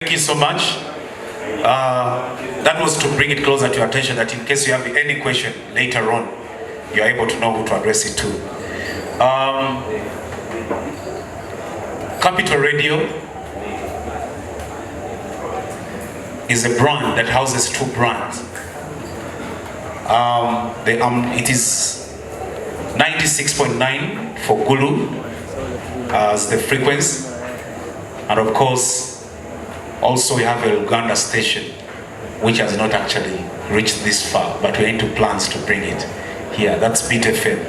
Thank you so much. That was to bring it closer to your attention that in case you have any question later on, you're able to know who to address it to. Capital Radio is a brand that houses two brands. It is 96.9 for Gulu as the frequency, and of course also we have a Uganda station which has not actually reached this far, but we're into plans to bring it here. That's Beat FM.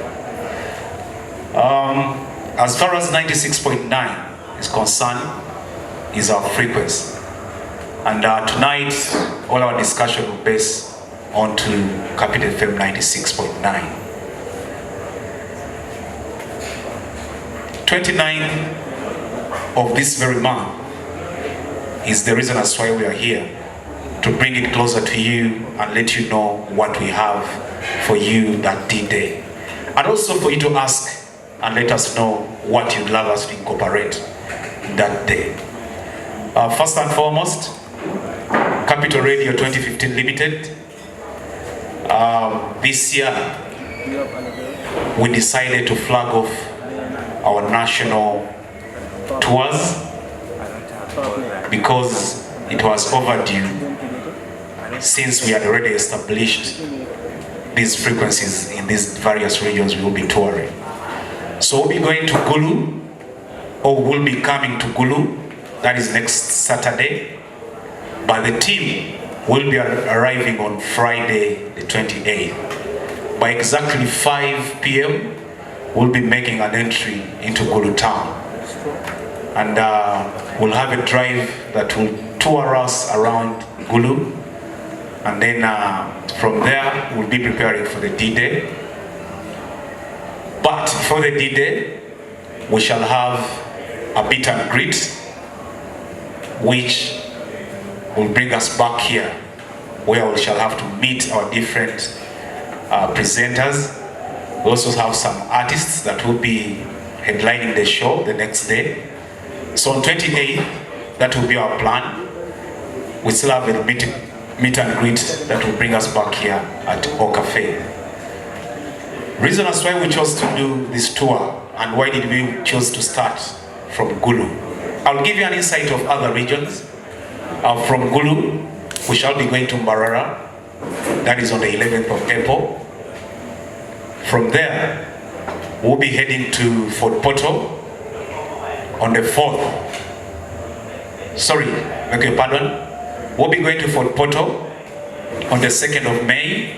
As far as 96.9 is concerned, is our frequency. And tonight, all our discussion will base on to Capital FM 96.9. 29th of this very month is the reason as why we are here, to bring it closer to you and let you know what we have for you that D-Day. And also for you to ask and let us know what you'd love us to incorporate that day. First and foremost, Capital Radio 2015 Limited. This year, we decided to flag off our national tours because it was overdue, since we had already established these frequencies in these various regions we will be touring. So we'll be going to Gulu, or we'll be coming to Gulu, that is next Saturday, but the team will be arriving on Friday the 28th. By exactly 5 p.m. we'll be making an entry into Gulu town. And we'll have a drive that will tour us around Gulu, and then from there we'll be preparing for the D-Day. But for the D-Day, we shall have a meet and greet, which will bring us back here, where we shall have to meet our different presenters. We also have some artists that will be headlining the show the next day. So on 28th, that will be our plan. We still have a meet and greet that will bring us back here at O Cafe. Reason as why we chose to do this tour and why did we choose to start from Gulu. I'll give you an insight of other regions. From Gulu, we shall be going to Mbarara, that is on the 11th of April. From there, we'll be heading to Fort Portal on the 4th. Sorry, beg your pardon. We'll be going to Fort Portal on the 2nd of May,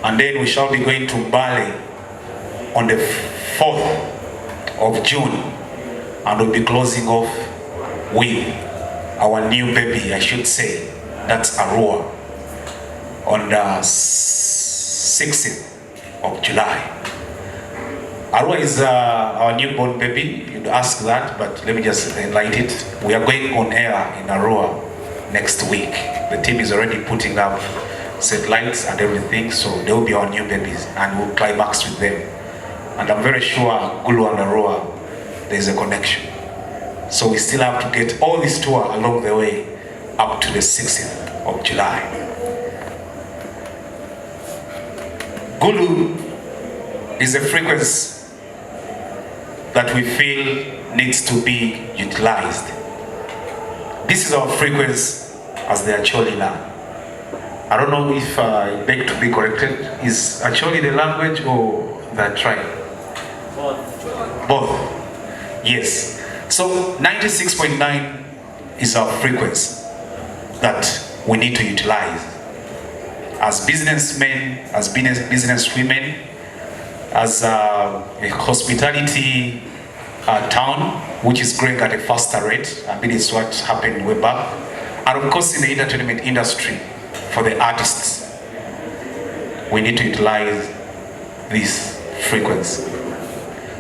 and then we shall be going to Bali on the 4th of June, and we'll be closing off with our new baby, I should say, that's Arua, on the 16th of July. Arua is our newborn baby. You'd ask that, but let me just enlighten it. We are going on air in Arua next week. The team is already putting up satellites and everything, so they will be our new babies and we'll climax with them. And I'm very sure Gulu and Arua, there's a connection. So we still have to get all this tour along the way up to the 16th of July. Gulu is a frequency that we feel needs to be utilized. This is our frequency as the Acholi land. I don't know if I beg to be corrected. Is Acholi the language or the tribe? Both. Yes. So 96.9 is our frequency that we need to utilize. As businessmen, as businesswomen, as a hospitality town, which is growing at a faster rate. I mean, it's what happened way back. And of course, in the entertainment industry, for the artists, we need to utilize this frequency.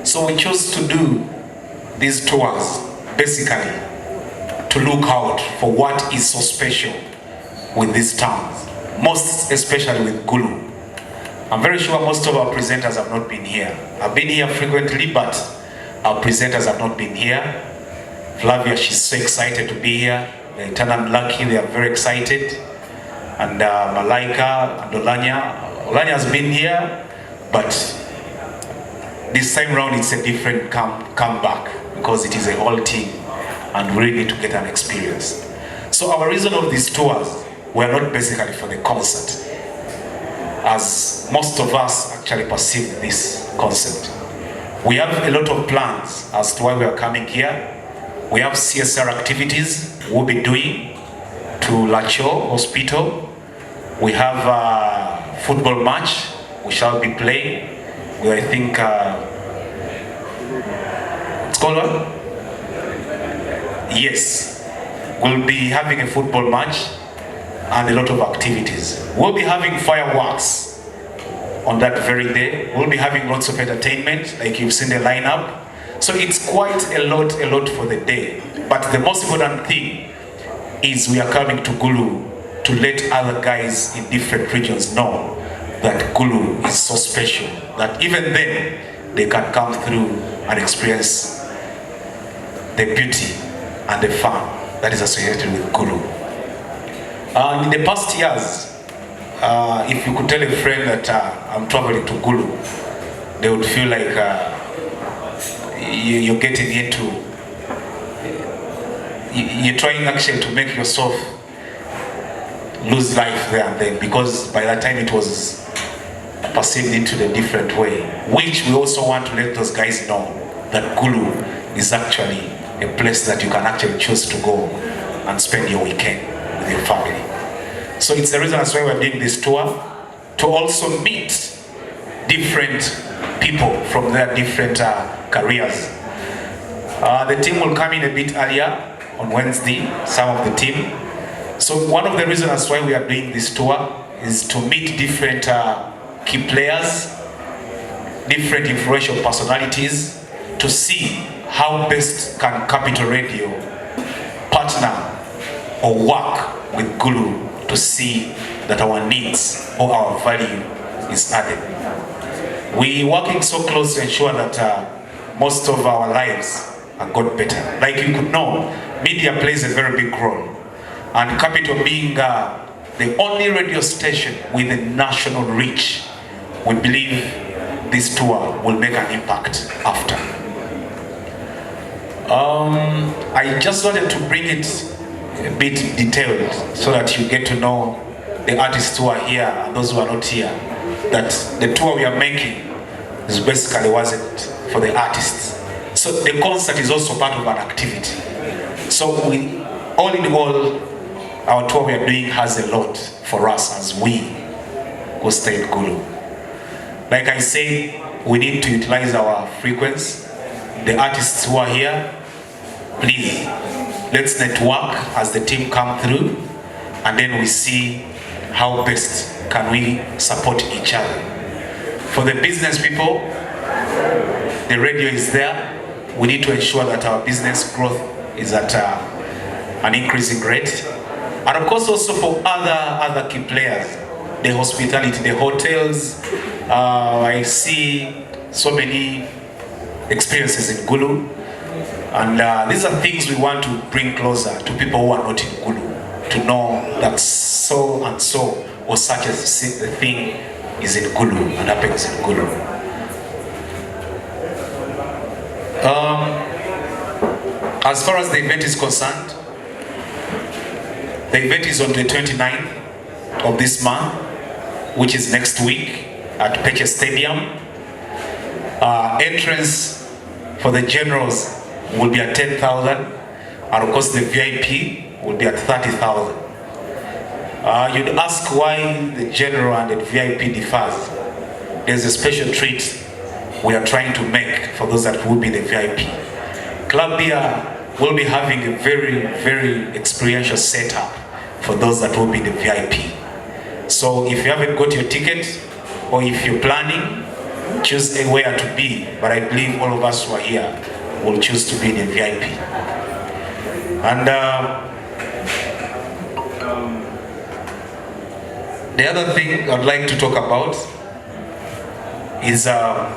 So we chose to do these tours, basically, to look out for what is so special with these towns, most especially with Gulu. I'm very sure most of our presenters have not been here. I've been here frequently, but our presenters have not been here. Flavia, she's so excited to be here. They turn unlucky, they are very excited. And Malaika and Olanya has been here, but this time round it's a different comeback because it is a whole team and we really need to get an experience. So our reason of these tours were not basically for the concert, as most of us actually perceive this concept. We have a lot of plans as to why we are coming here. We have CSR activities we'll be doing to Lacho Hospital. We have a football match we shall be playing. I think it's called what? Yes, we'll be having a football match and a lot of activities. We'll be having fireworks on that very day. We'll be having lots of entertainment, like you've seen the lineup. So it's quite a lot for the day. But the most important thing is we are coming to Gulu to let other guys in different regions know that Gulu is so special that even then they can come through and experience the beauty and the fun that is associated with Gulu. In the past years, if you could tell a friend that I'm traveling to Gulu, they would feel like you're getting into, you're trying actually to make yourself lose life there and then, because by that time it was perceived into the different way, which we also want to let those guys know that Gulu is actually a place that you can actually choose to go and spend your weekend with your family. So it's the reason that's why we're doing this tour, to also meet different people from their different careers. The team will come in a bit earlier on Wednesday, some of the team. So one of the reasons that's why we are doing this tour is to meet different key players, different influential personalities, to see how best can Capital Radio partner or work with Gulu to see that our needs or our value is added. We are working so close to ensure that most of our lives are got better. Like you could know, media plays a very big role. And Capital being the only radio station with a national reach, we believe this tour will make an impact after. I just wanted to bring it a bit detailed so that you get to know the artists who are here and those who are not here, that the tour we are making is basically wasn't for the artists. So the concert is also part of an activity. So all in all, our tour we are doing has a lot for us as we who stay at Gulu. Like I said, we need to utilize our frequency. The artists who are here, please, let's network as the team come through, and then we see how best can we support each other. For the business people, the radio is there. We need to ensure that our business growth is at an increasing rate. And of course also for other key players, the hospitality, the hotels. I see so many experiences in Gulu. And these are things we want to bring closer to people who are not in Gulu, to know that so and so or such a thing is in Gulu and happens in Gulu. As far as the event is concerned, the event is on the 29th of this month, which is next week at Peche Stadium. Entrance for the generals will be at 10,000, and of course the VIP will be at 30,000. You'd ask why the general and the VIP differs. There's a special treat we are trying to make for those that will be the VIP. Club Beer will be having a very experiential setup for those that will be the VIP. So if you haven't got your ticket, or if you're planning, choose where to be. But I believe all of us who are here will choose to be the VIP. And the other thing I'd like to talk about is our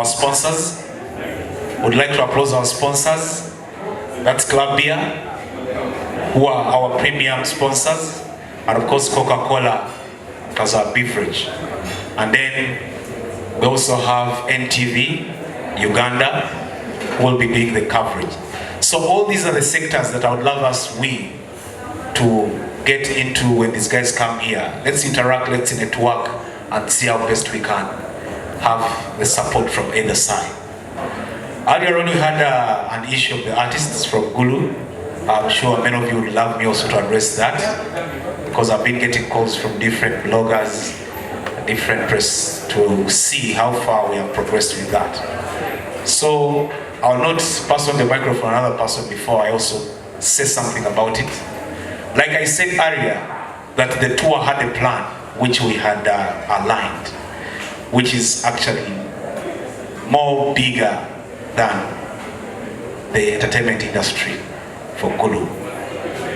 sponsors. Would like to applaud our sponsors. That's Club Beer, who are our premium sponsors, and of course Coca-Cola as our beverage. And then we also have NTV, Uganda, who will be doing the coverage. So all these are the sectors that I would love to get into when these guys come here. Let's interact, let's network, and see how best we can have the support from either side. Earlier on we had an issue of the artists from Gulu. I'm sure many of you would love me also to address that, because I've been getting calls from different bloggers, different press, to see how far we have progressed with that. So I'll not pass on the microphone to another person before I also say something about it. Like I said earlier, that the tour had a plan which we had aligned, which is actually more bigger than the entertainment industry for Gulu.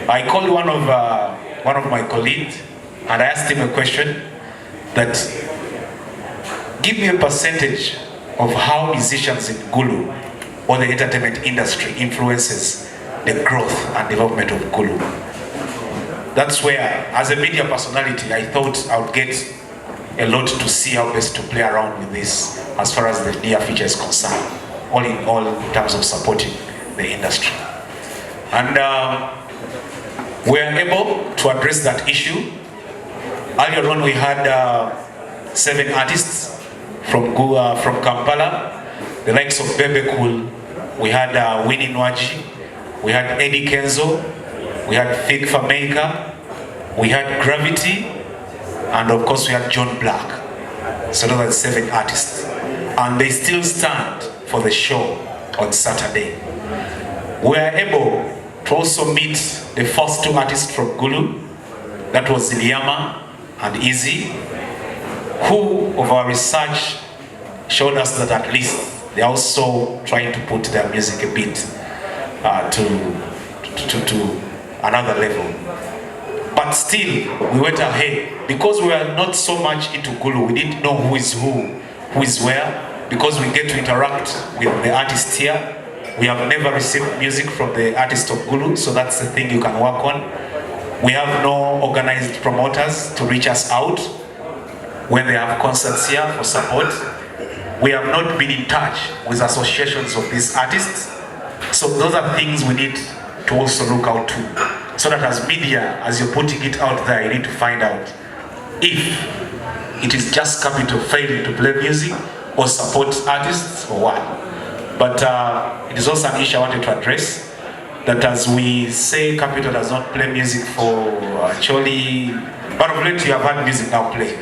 I called one of my colleagues and I asked him a question that, give me a percentage of how musicians in Gulu or the entertainment industry influences the growth and development of Gulu. That's where, as a media personality, I thought I would get a lot to see how best to play around with this as far as the near future is concerned, all in all in terms of supporting the industry. And we are able to address that issue. Earlier on we had 7 artists from Kampala, the likes of Bebe Cool, we had Winnie Nwaji, we had Eddie Kenzo, we had Fig Fameka, we had Gravity, and of course we had John Black. So those are the 7 artists. And they still stand for the show on Saturday. We are able to also meet the first 2 artists from Gulu. That was Liama and Easy, who of our research showed us that at least they're also trying to put their music a bit to another level. But still, we went ahead. Because we are not so much into Gulu, we didn't know who is where, because we get to interact with the artists here. We have never received music from the artists of Gulu, so that's the thing you can work on. We have no organized promoters to reach us out when they have concerts here for support. We have not been in touch with associations of these artists. So those are things we need to also look out to. So that as media, as you're putting it out there, you need to find out if it is just Capital failing to play music or support artists or what. But it is also an issue I wanted to address, that as we say Capital does not play music for Choli, but of late you have had music now playing.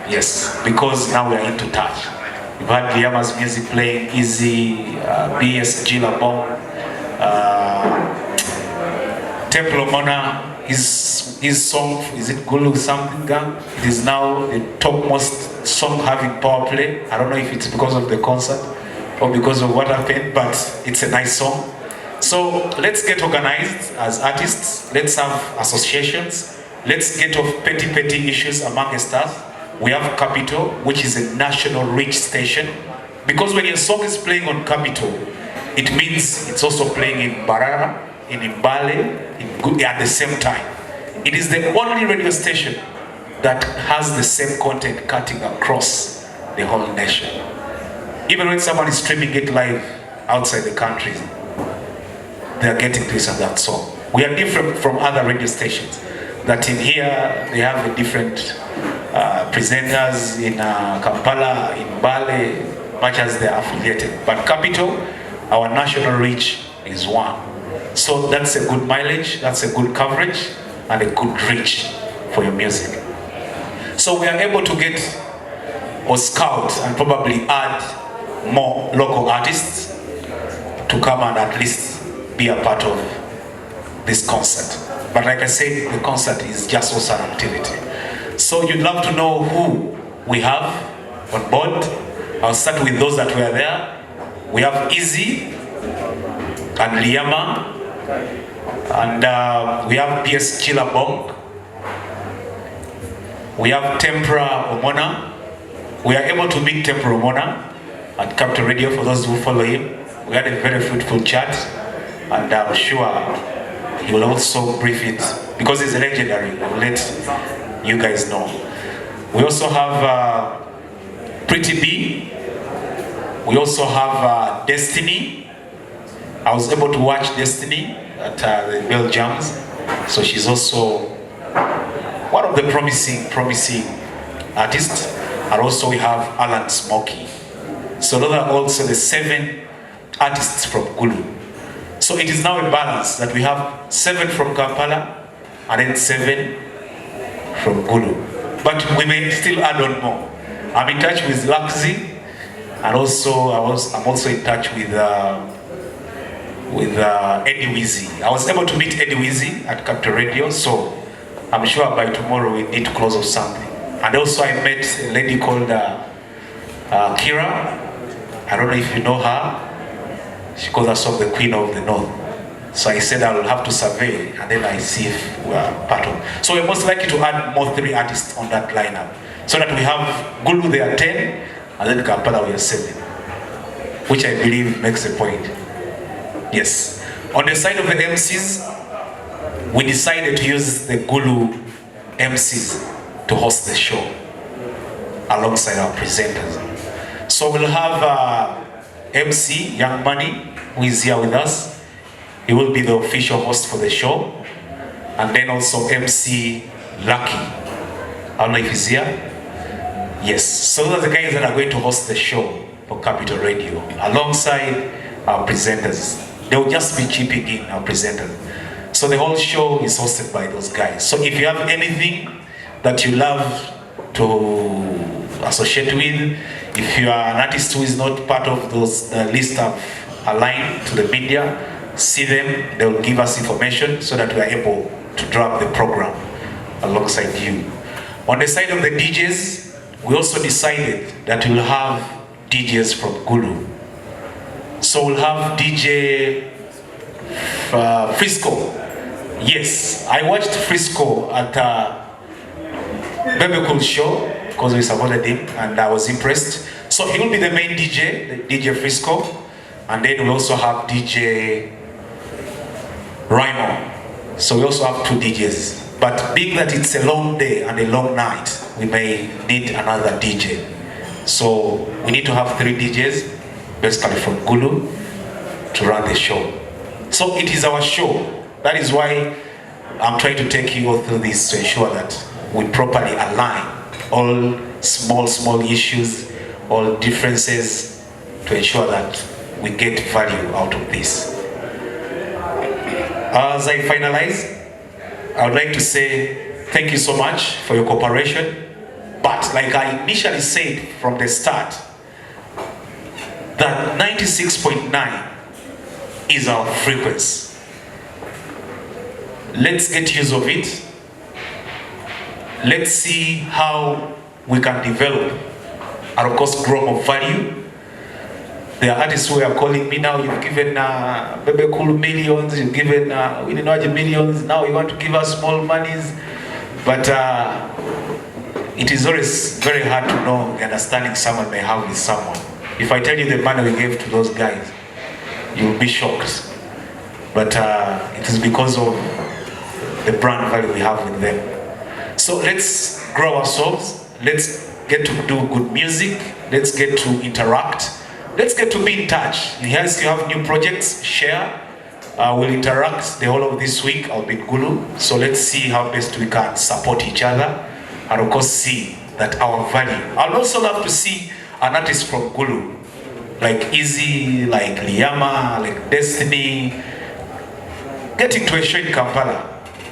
Yes, because now we are into touch. You've had Liama's music playing, Easy, BS Gilabong, Temple Mona, his song, is it Gulu something? It is now the topmost song having power play. I don't know if it's because of the concert or because of what happened, but it's a nice song. So let's get organized as artists, let's have associations, let's get off petty issues amongst us. We have Capital, which is a national reach station, because when your song is playing on Capital, it means it's also playing in Barara, in Mbale, at the same time. It is the only radio station that has the same content cutting across the whole nation. Even when someone is streaming it live outside the country, they are getting this and that song. We are different from other radio stations, that in here they have a different presenters in Kampala, in Mbale, much as they are affiliated. But Capital, our national reach is one. So that's a good mileage, that's a good coverage, and a good reach for your music. So we are able to get or scout and probably add more local artists to come and at least be a part of this concert. But like I said, the concert is just also an activity. So you'd love to know who we have on board. I'll start with those that were there. We have Easy and Liama, and we have PS Chilabong. We have Tempra Omona. We are able to meet Tempra Omona at Capital Radio, for those who follow him. We had a very fruitful chat, and I'm sure he will also brief it, because it's legendary. We'll let you guys know. We also have Pretty B. We also have Destiny. I was able to watch Destiny at the Belgiums, so she's also one of the promising artists. And also we have Alan Smokey. So those are also the 7 artists from Gulu. So it is now a balance that we have 7 from Kampala and then 7 from Gulu. But we may still add on more. I'm in touch with Laxi, and also I'm also in touch with Eddie Wizzy. I was able to meet Eddie Wizzy at Capital Radio, so I'm sure by tomorrow we need to close off something. And also I met a lady called Kira. I don't know if you know her. She calls herself the Queen of the North. So I said I will have to survey, and then I see if we are part of. So we're most likely to add more 3 artists on that lineup, so that we have Gulu there 10, and then Kampala we are 7, which I believe makes a point. Yes. On the side of the MCs, we decided to use the Gulu MCs to host the show alongside our presenters. So we'll have MC Young Money, who is here with us. He will be the official host for the show. And then also MC Lucky. I don't know if he's here. Yes. So those are the guys that are going to host the show for Capital Radio alongside our presenters. They will just be chipping in, our presenters. So the whole show is hosted by those guys. So if you have anything that you love to associate with, if you are an artist who is not part of those list of aligned to the media, see them, they will give us information so that we are able to drop the program alongside you. On the side of the DJs, we also decided that we'll have DJs from Gulu. So we'll have DJ Frisco. Yes, I watched Frisco at Baby Cool show because we supported him and I was impressed. So he will be the main DJ, DJ Frisco, and then we also have DJ Rhino. So we also have 2 DJs. But being that it's a long day and a long night, we may need another DJ. So we need to have 3 DJs, basically from Gulu, to run the show. So it is our show. That is why I'm trying to take you all through this to ensure that we properly align all small issues, all differences, to ensure that we get value out of this. As I finalize, I would like to say thank you so much for your cooperation. But like I initially said from the start, that 96.9 is our frequency. Let's get use of it. Let's see how we can develop and of course grow more value. There are artists who are calling me now, you've given Baby Cool millions, you've given Winnie Noji millions, now you want to give us small monies. But it is always very hard to know the understanding someone may have with someone. If I tell you the money we gave to those guys, you'll be shocked. But it is because of the brand value we have with them. So let's grow ourselves, let's get to do good music, let's get to interact, let's get to be in touch. In case you have new projects, share. We'll interact the whole of this week. I'll be in Gulu. So let's see how best we can support each other and of course see that our value. I'd also love to see an artist from Gulu, like Easy, like Liama, like Destiny, getting to a show in Kampala.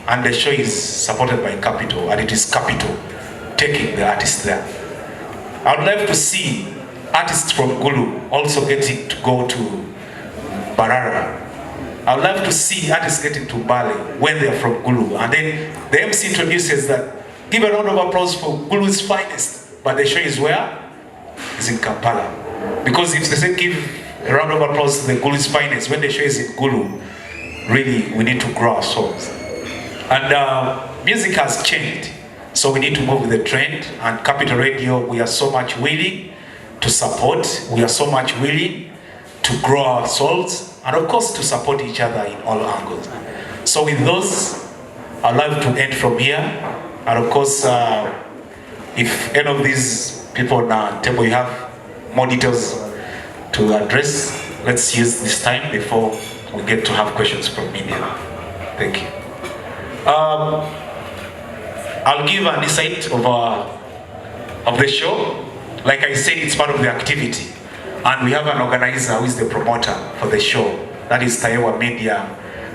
And the show is supported by Capital, and it is Capital taking the artist there. I would like to see artists from Gulu also getting to go to Barara. I would love to see artists getting to Bali when they are from Gulu. And then the MC introduces that, give a round of applause for Gulu's finest. But the show is where? It's in Kampala. Because if they say give a round of applause to the Gulu's finest, when the show is in Gulu, really we need to grow ourselves. And music has changed, so we need to move with the trend. And Capital Radio, we are so much willing to support, we are so much willing to grow ourselves, and of course to support each other in all angles. So with those, I'd love to end from here, and of course, if any of these people on our table, you have more details to address, let's use this time before we get to have questions from media. Thank you. I'll give an insight of the show. Like I said, it's part of the activity. And we have an organizer who is the promoter for the show. That is Taewa Media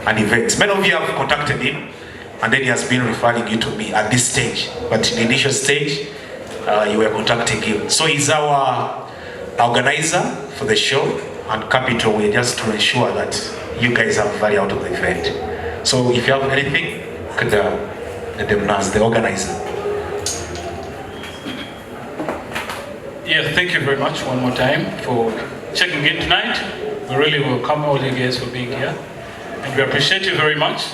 and Events. Many of you have contacted him, and then he has been referring you to me at this stage. But in the initial stage, you were contacting him. So he's our organizer for the show, and Capital, we're just to ensure that you guys have value out of the event. So if you have anything, could let them know as the organizer. Yeah, thank you very much one more time for checking in tonight. We really welcome all you guys for being here, and we appreciate you very much.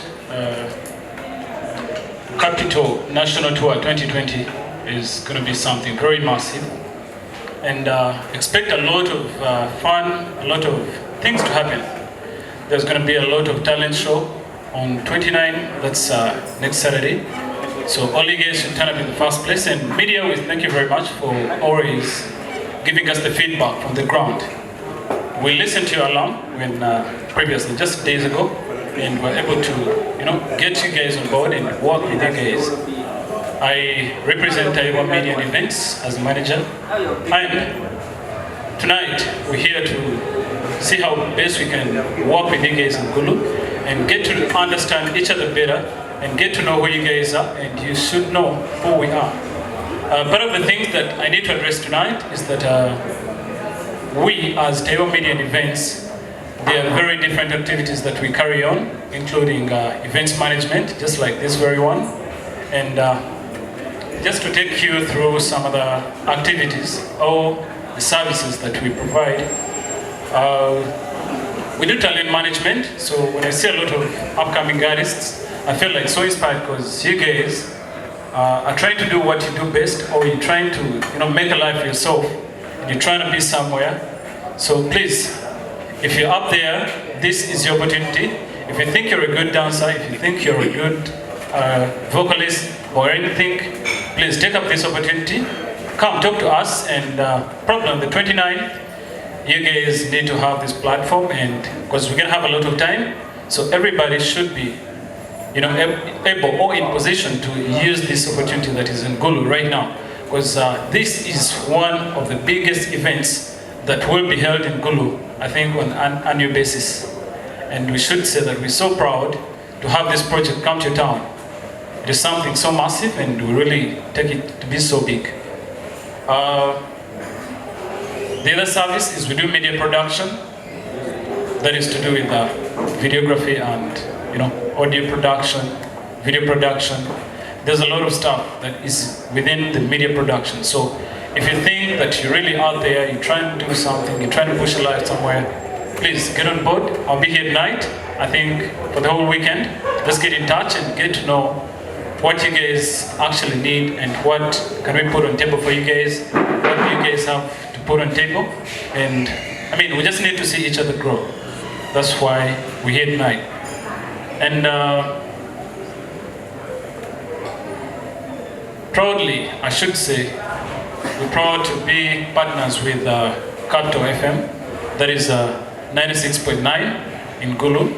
Capital National Tour 2020 is going to be something very massive, and expect a lot of fun, a lot of things to happen. There's going to be a lot of talent show on 29, that's next Saturday. So all you guys should turn up in the first place, and media, we thank you very much for always giving us the feedback from the ground. We listened to you along when previously, just days ago, and we're able to, get you guys on board and work with you guys. I represent Taiwan Media and Events as manager, and tonight we're here to see how best we can work with you guys in Gulu and get to understand each other better and get to know who you guys are, and you should know who we are. Part of the things that I need to address tonight is that we as Taiwan Media and Events, there are very different activities that we carry on, including events management, just like this very one. And just to take you through some of the activities or the services that we provide. We do talent management, so when I see a lot of upcoming artists, I feel like so inspired because you guys are trying to do what you do best, or you're trying to make a life for yourself. You're trying to be somewhere. So please, if you're up there, this is your opportunity. If you think you're a good dancer, if you think you're a good vocalist or anything, please take up this opportunity. Come talk to us, and probably on the 29th, you guys need to have this platform, and because we're gonna have a lot of time, so everybody should be able or in position to use this opportunity that is in Gulu right now, because this is one of the biggest events that will be held in Gulu, I think, on an annual basis. And we should say that we're so proud to have this project come to town. It is something so massive, and we really take it to be so big. The other service is we do media production. That is to do with videography and audio production, video production. There's a lot of stuff that is within the media production. So if you think that you're really out there, you're trying to do something, you're trying to push your life somewhere, please get on board. I'll be here tonight, I think, for the whole weekend. Let's get in touch and get to know what you guys actually need and what can we put on table for you guys, what do you guys have to put on table. And we just need to see each other grow. That's why we're here tonight. And proudly, I should say, we're proud to be partners with Capital FM, that is 96.9 in Gulu.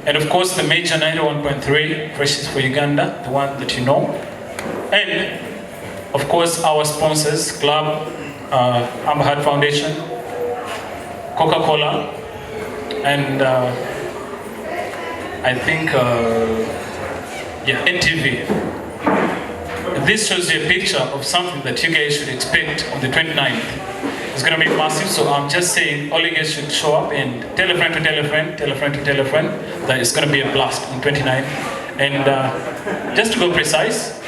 And of course the major 91.3, Freshies for Uganda, the one that you know. And of course our sponsors, Club, Amber Heart Foundation, Coca-Cola, and I think, NTV. This shows you a picture of something that you guys should expect on the 29th. It's going to be massive, so I'm just saying all you guys should show up and tell a friend to tell a friend, tell a friend to tell a friend that it's going to be a blast on 29th. And just to go precise,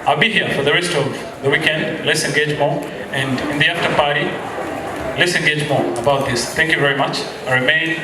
I'll be here for the rest of the weekend. Let's engage more. And in the after party, let's engage more about this. Thank you very much. I remain